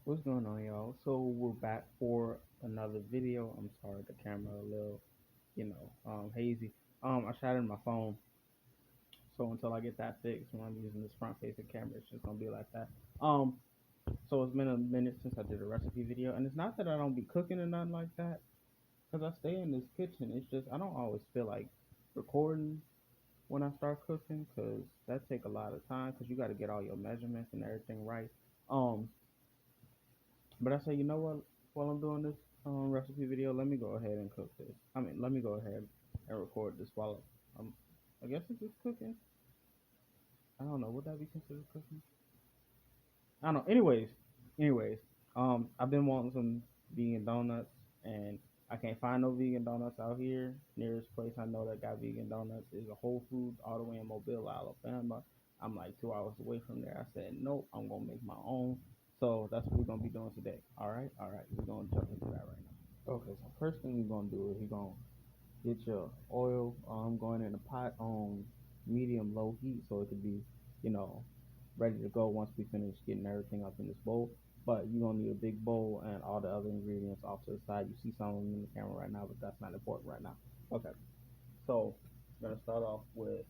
What's going on, y'all? So we're back for another video. I'm sorry, the camera a little, hazy. I shattered my phone, so until I get that fixed, when I'm using this front-facing camera, it's just gonna be like that. Um, so it's been a minute since I did a recipe video, and it's not that I don't be cooking or nothing like that, cause I stay in this kitchen. It's just I don't always feel like recording when I start cooking, cause that take a lot of time, cause you got to get all your measurements and everything right. Um, But I say, you know what? While I'm doing this recipe video, let me go ahead and cook this. Let me go ahead and record this while I'm. I guess it's just cooking. I don't know. Would that be considered cooking? I don't know. Anyways, I've been wanting some vegan donuts, and I can't find no vegan donuts out here. Nearest place I know that got vegan donuts is a Whole Foods all the way in Mobile, Alabama. I'm like 2 hours away from there. I said, nope, I'm gonna make my own. So that's what we're gonna be doing today. All right. We're gonna jump into that right now. Okay, so first thing you're gonna do is you're gonna get your oil going in a pot on medium low heat so it could be, you know, ready to go once we finish getting everything up in this bowl. But you're gonna need a big bowl and all the other ingredients off to the side. You see some of them in the camera right now, but that's not important right now. Okay, so we're gonna start off with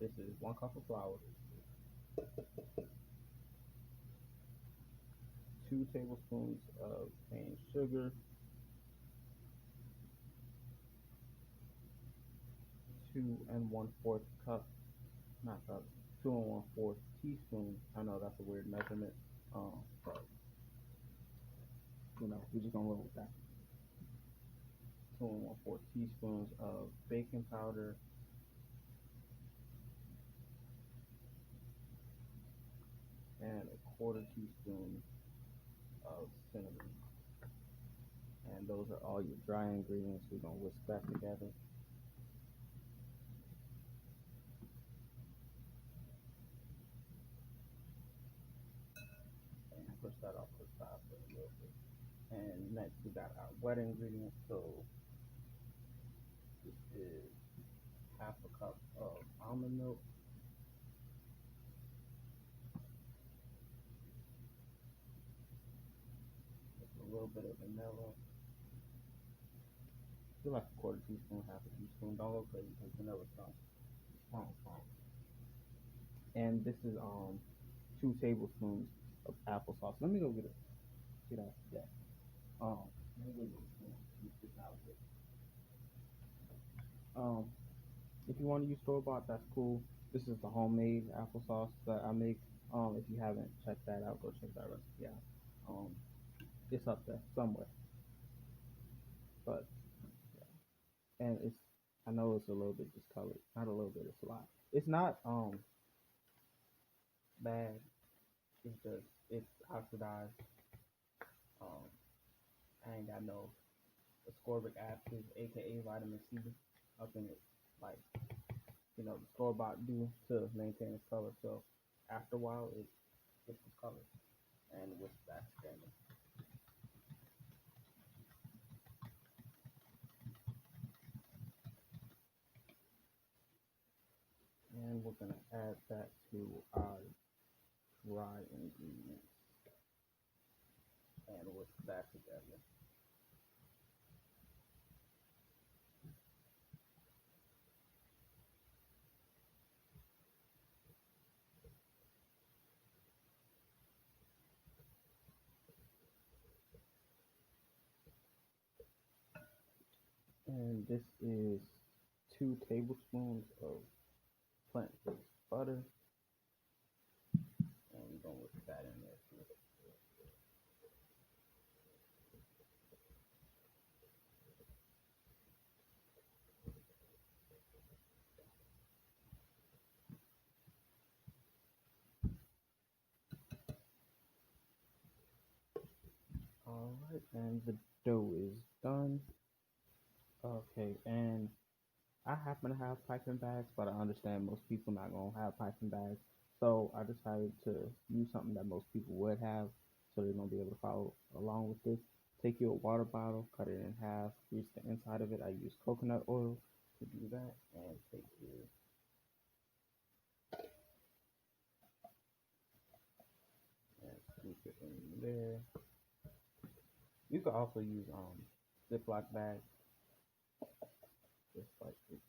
this is 1 cup of flour, 2 tablespoons of cane sugar, 2 and 1/4 cup, not cup, 2 and 1/4 teaspoon. I know that's a weird measurement, but we're just gonna roll with that. 2 and 1/4 teaspoons of baking powder, and a quarter teaspoon of cinnamon. And those are all your dry ingredients. We're gonna whisk that together. And push that off to the side for a little bit. And next we got our wet ingredients. So this is 1/2 cup of almond milk, a little bit of vanilla. I feel like a quarter teaspoon, 1/2 teaspoon. Don't go crazy because vanilla strong. And this is 2 tablespoons of applesauce. Let me go get out that. Let me go get this out of it. Um, if you want to use store bought, that's cool. This is the homemade applesauce that I make. If you haven't checked that out, go check that recipe out. Um, it's up there somewhere. But and it's I know it's a little bit discolored. Not a little bit, it's a lot. It's not bad. It's just it's oxidized. Um, I ain't got no ascorbic acid, aka vitamin C, up in it. Like the store bought do to maintain its color. So after a while, it gets the color and with that together. And we're gonna add that to our dry ingredients and whisk that together. And this is 2 tablespoons of plant-based butter, and we're gonna whisk that in there too. All right, and the dough is done. Okay, and I happen to have piping bags, but I understand most people not gonna have piping bags. So I decided to use something that most people would have, so they're gonna be able to follow along with this. Take your water bottle, cut it in half, grease the inside of it. I use coconut oil to do that, and take your and scoop it in there. You could also use Ziploc bags, just like this.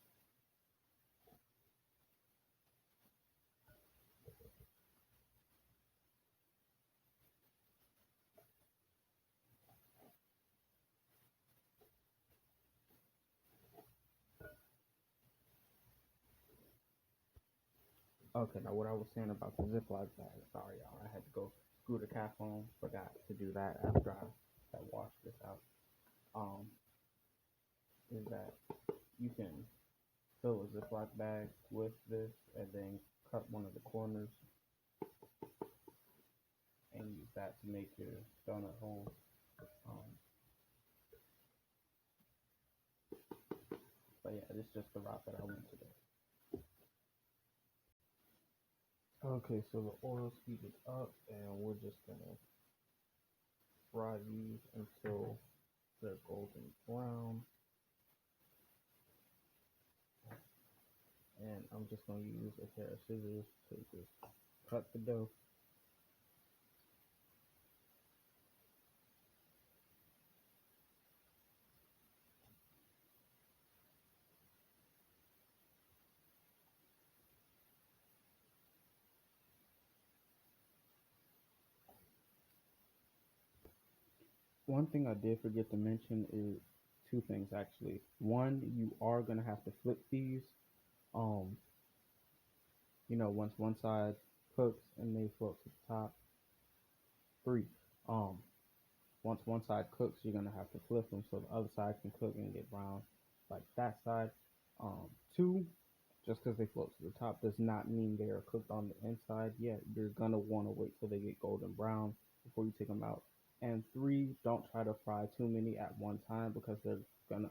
Okay, now what I was saying about the Ziploc bag, sorry y'all, I had to go screw the cap on, forgot to do that after I had washed this out. Um, is that you can fill a Ziploc bag with this and then cut one of the corners and use that to make your donut hole. Um, but yeah, this is just the route that I went today. Okay, so the oil's heated up and we're just gonna fry these until they're golden brown. And I'm just gonna use a pair of scissors to just cut the dough. One thing I did forget to mention is two things actually. One, you are gonna have to flip these. Um, once one side cooks and they float to the top. Three, um, once one side cooks, you're gonna have to flip them so the other side can cook and get brown like that side. Two, just because they float to the top does not mean they are cooked on the inside yet. You're gonna want to wait till they get golden brown before you take them out. And three, don't try to fry too many at one time because they're gonna,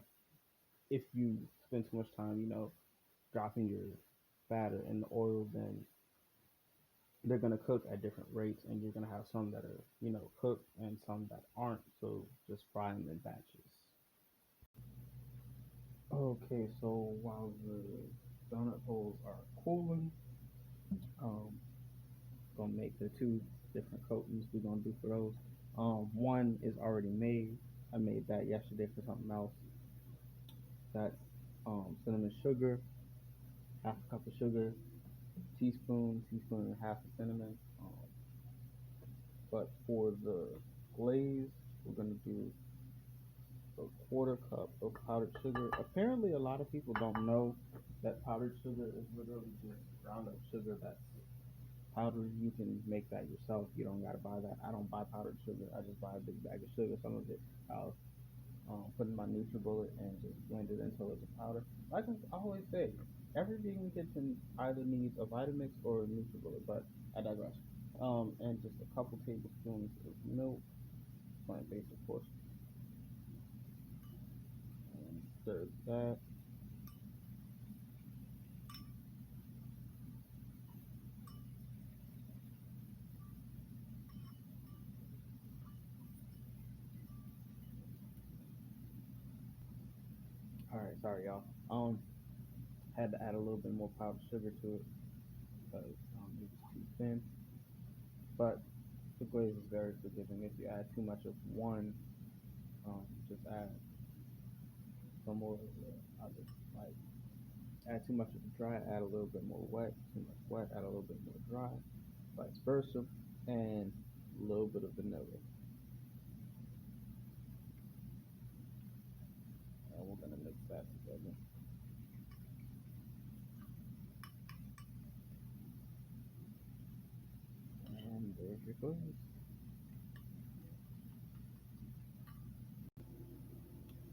if you spend too much time, dropping your batter in the oil, then they're gonna cook at different rates, and you're gonna have some that are, cooked and some that aren't. So just fry them in batches. Okay, so while the donut holes are cooling, um, gonna make the two different coatings we're gonna do for those. One is already made. I made that yesterday for something else. That's cinnamon sugar, half a cup of sugar, teaspoon and a half of cinnamon. But for the glaze, we're gonna do a quarter cup of powdered sugar. Apparently, a lot of people don't know that powdered sugar is literally just ground up sugar that's powdered. You can make that yourself. You don't gotta buy that. I don't buy powdered sugar. I just buy a big bag of sugar. Some of it I'll put in my NutriBullet and just blend it until it's a powder. Like I always say, every vegan kitchen either needs a Vitamix or a NutriBullet, but I digress. And just a couple tablespoons of milk, plant-based of course, and stir that. All right, sorry y'all. Had to add a little bit more powdered sugar to it because it was too thin. But the glaze is very forgiving. If you add too much of one, just add some more of the other. Like add too much of the dry, add a little bit more wet. Too much wet, add a little bit more dry. Vice versa, and a little bit of vanilla. And we're gonna mix that together. And there's your glaze.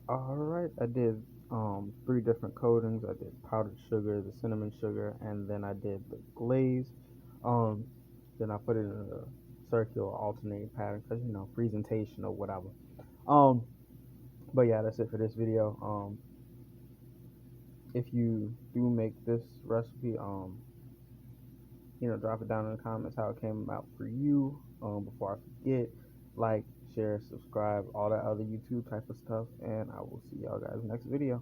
All right, I did three different coatings. I did powdered sugar, the cinnamon sugar, and then I did the glaze. Um, then I put it in a circular alternating pattern because presentation or whatever. Um, but yeah, that's it for this video. If you do make this recipe, drop it down in the comments how it came out for you. Before I forget, like, share, subscribe, all that other YouTube type of stuff, and I will see y'all guys next video.